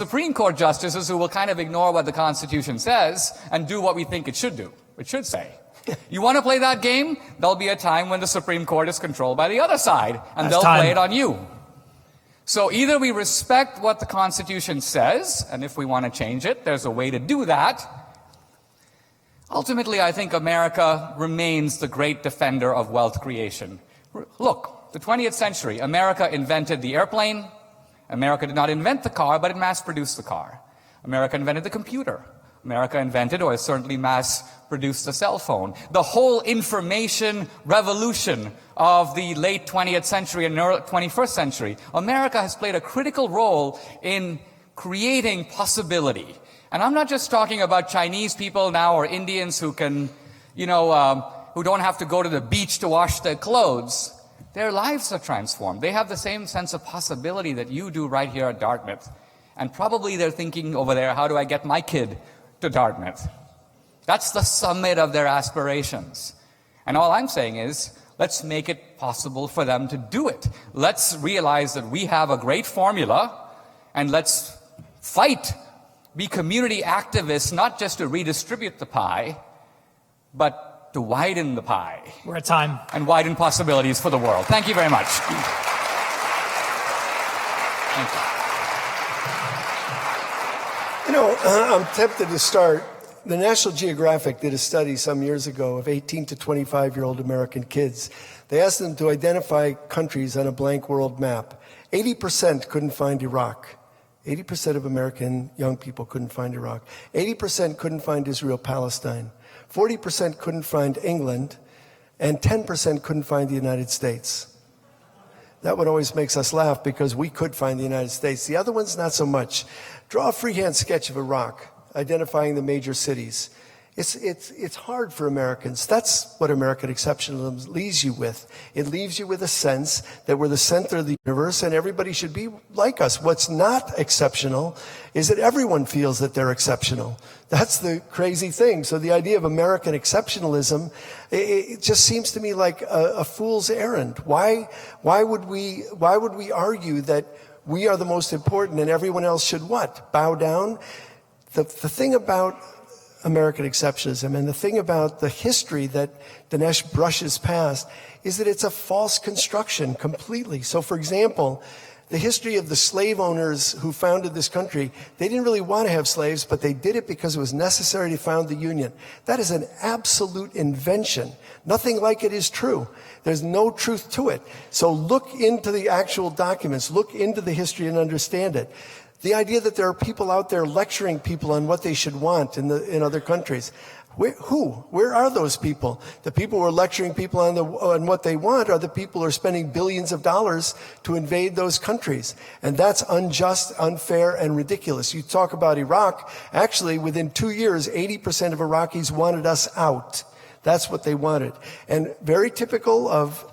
Supreme Court justices who will kind of ignore what the Constitution says and do what we think it should do. It should say. You want to play that game? There'll be a time when the Supreme Court is controlled by the other side, and they'll play it on you. So either we respect what the Constitution says, and if we want to change it, there's a way to do that. Ultimately, I think America remains the great defender of wealth creation. Look, the 20th century, America invented the airplane. America did not invent the car, but it mass-produced the car. America invented the computer. America invented, or certainly mass-produced, the cell phone. The whole information revolution of the late 20th century and early 21st century, America has played a critical role in creating possibility. And I'm not just talking about Chinese people now or Indians who can, who don't have to go to the beach to wash their clothes. Their lives are transformed. They have the same sense of possibility that you do right here at Dartmouth. And probably they're thinking over there, how do I get my kid to Dartmouth? That's the summit of their aspirations. And all I'm saying is, let's make it possible for them to do it. Let's realize that we have a great formula, and let's fight, be community activists, not just to redistribute the pie, but to widen the pie. We're at time. And widen possibilities for the world. Thank you very much. Thank you. I'm tempted to start. The National Geographic did a study some years ago of 18 to 25-year-old American kids. They asked them to identify countries on a blank world map. 80% couldn't find Iraq. 80% of American young people couldn't find Iraq. 80% couldn't find Israel, Palestine. 40% couldn't find England, and 10% couldn't find the United States. That one always makes us laugh because we could find the United States. The other ones, not so much. Draw a freehand sketch of Iraq, identifying the major cities. It's hard for Americans. That's what American exceptionalism leaves you with. It leaves you with a sense that we're the center of the universe and everybody should be like us. What's not exceptional is that everyone feels that they're exceptional. That's the crazy thing. So the idea of American exceptionalism, it just seems to me like a fool's errand. Why would we argue that we are the most important and everyone else should what? Bow down? The thing about American exceptionalism and the thing about the history that Dinesh brushes past is that it's a false construction completely. So for example, the history of the slave owners who founded this country, they didn't really want to have slaves, but they did it because it was necessary to found the Union. That is an absolute invention. Nothing like it is true. There's no truth to it. So look into the actual documents, look into the history and understand it. The idea that there are people out there lecturing people on what they should want in other countries. Where are those people? The people who are lecturing people on what they want are the people who are spending billions of dollars to invade those countries. And that's unjust, unfair, and ridiculous. You talk about Iraq. Actually, within 2 years, 80% of Iraqis wanted us out. That's what they wanted. And very typical of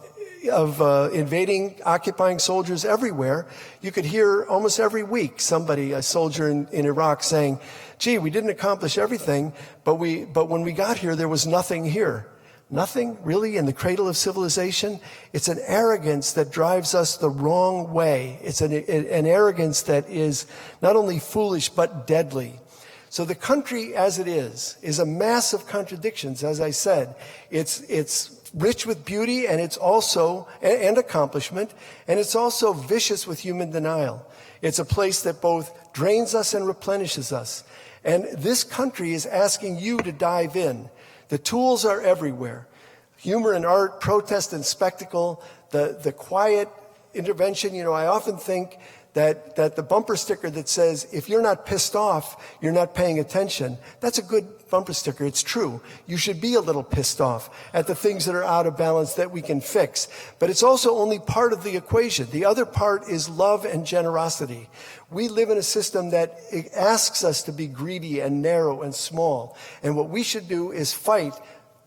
invading, occupying soldiers everywhere, you could hear almost every week a soldier in Iraq saying, gee, we didn't accomplish everything, but when we got here, there was nothing here. Nothing, really, in the cradle of civilization? It's an arrogance that drives us the wrong way. It's an arrogance that is not only foolish, but deadly. So the country as it is a mass of contradictions, as I said. It's rich with beauty, and it's also, and accomplishment, and it's also vicious with human denial. It's a place that both drains us and replenishes us. And this country is asking you to dive in. The tools are everywhere. Humor and art, protest and spectacle, the quiet intervention. I often think that the bumper sticker that says, if you're not pissed off, you're not paying attention, that's a good bumper sticker. It's true. You should be a little pissed off at the things that are out of balance that we can fix. But it's also only part of the equation. The other part is love and generosity. We live in a system that asks us to be greedy and narrow and small. And what we should do is fight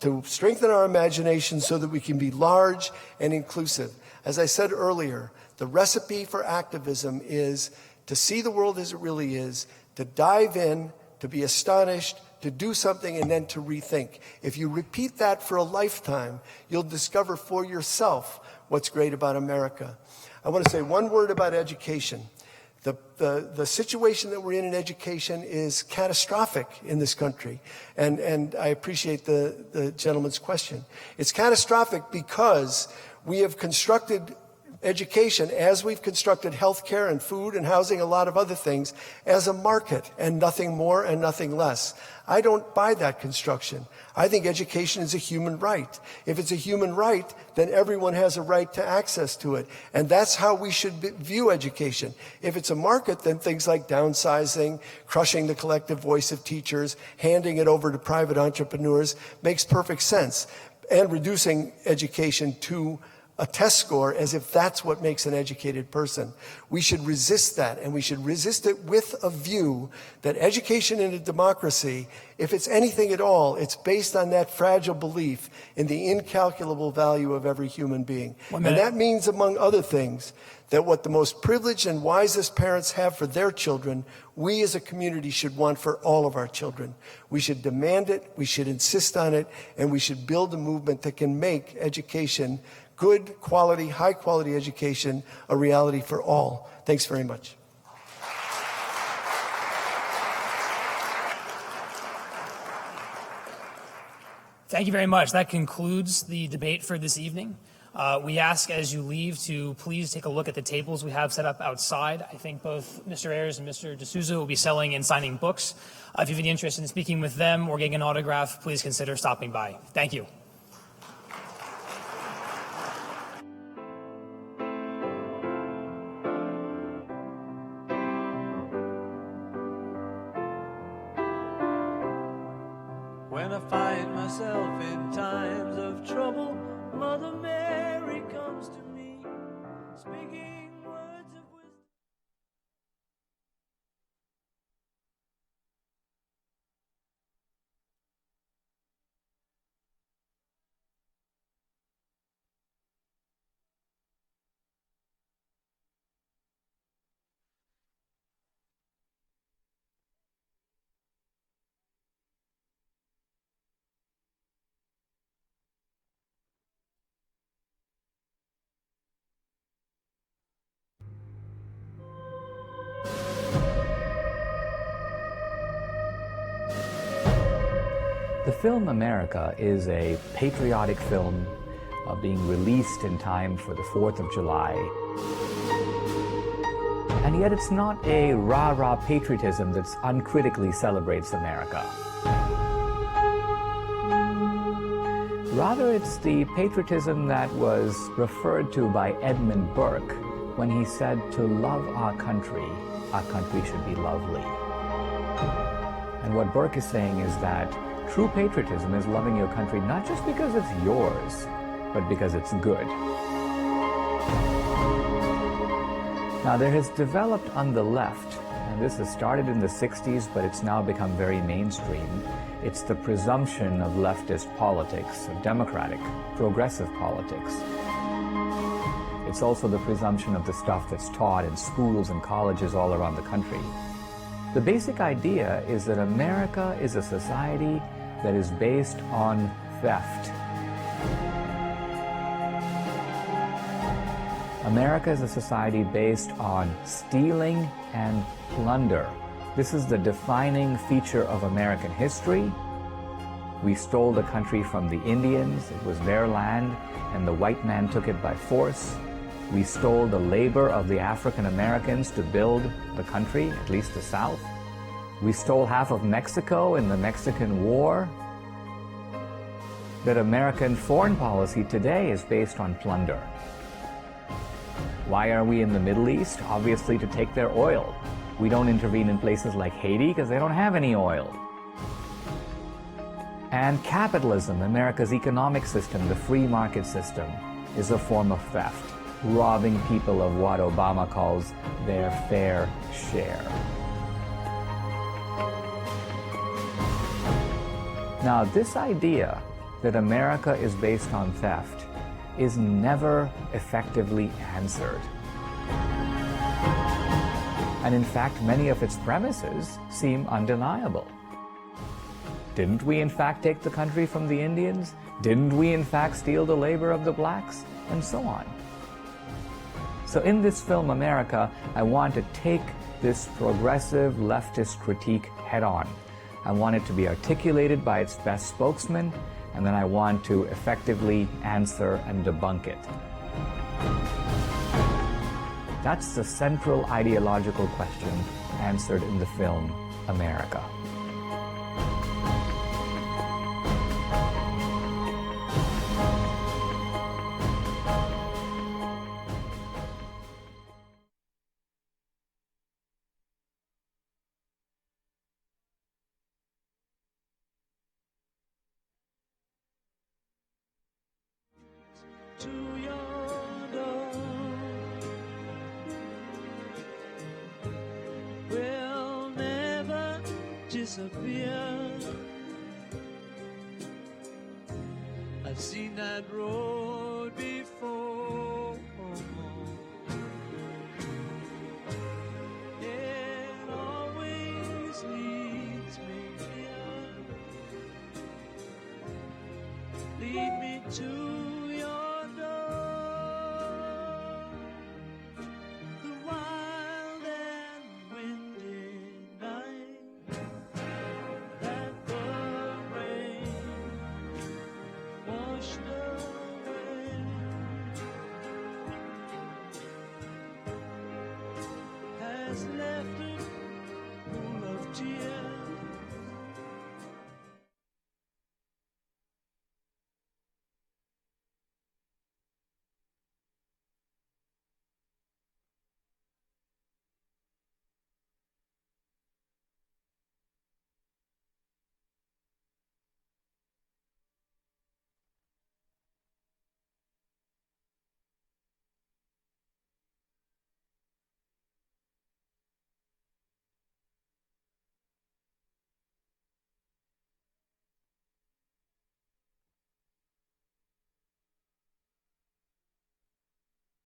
to strengthen our imagination so that we can be large and inclusive. As I said earlier, the recipe for activism is to see the world as it really is, to dive in, to be astonished, to do something, and then to rethink. If you repeat that for a lifetime, you'll discover for yourself what's great about America. I want to say one word about education. The situation that we're in education is catastrophic in this country. And I appreciate the gentleman's question. It's catastrophic because we have constructed education, as we've constructed healthcare and food and housing, a lot of other things, as a market and nothing more and nothing less. I don't buy that construction. I think education is a human right. If it's a human right, then everyone has a right to access to it. And that's how we should view education. If it's a market, then things like downsizing, crushing the collective voice of teachers, handing it over to private entrepreneurs makes perfect sense. And reducing education to a test score as if that's what makes an educated person. We should resist that, and we should resist it with a view that education in a democracy, if it's anything at all, it's based on that fragile belief in the incalculable value of every human being. And that means, among other things, that what the most privileged and wisest parents have for their children, we as a community should want for all of our children. We should demand it, we should insist on it, and we should build a movement that can make education, good quality, high quality education, a reality for all. Thanks very much. Thank you very much. That concludes the debate for this evening. We ask as you leave to please take a look at the tables we have set up outside. I think both Mr. Ayers and Mr. D'Souza will be selling and signing books. If you have any interest in speaking with them or getting an autograph, please consider stopping by. Thank you. When I find myself in times of trouble, Mother Mary comes to me, speaking words of wisdom. The film America is a patriotic film being released in time for the 4th of July. And yet it's not a rah-rah patriotism that uncritically celebrates America. Rather, it's the patriotism that was referred to by Edmund Burke when he said, to love our country should be lovely. And what Burke is saying is that true patriotism is loving your country not just because it's yours, but because it's good. Now, there has developed on the left, and this has started in the 60s, but it's now become very mainstream. It's the presumption of leftist politics, of democratic, progressive politics. It's also the presumption of the stuff that's taught in schools and colleges all around the country. The basic idea is that America is a society that is based on theft. America is a society based on stealing and plunder. This is the defining feature of American history. We stole the country from the Indians. It was their land, and the white man took it by force. We stole the labor of the African Americans to build the country, at least the South. We stole half of Mexico in the Mexican War. That American foreign policy today is based on plunder. Why are we in the Middle East? Obviously to take their oil. We don't intervene in places like Haiti because they don't have any oil. And capitalism, America's economic system, the free market system, is a form of theft, robbing people of what Obama calls their fair share. Now, this idea that America is based on theft is never effectively answered. And in fact, many of its premises seem undeniable. Didn't we in fact take the country from the Indians? Didn't we in fact steal the labor of the blacks? And so on. So in this film, America, I want to take this progressive leftist critique head on. I want it to be articulated by its best spokesman, and then I want to effectively answer and debunk it. That's the central ideological question answered in the film America. To your door will never disappear. I've seen that road before. It always leads me here. Lead me to left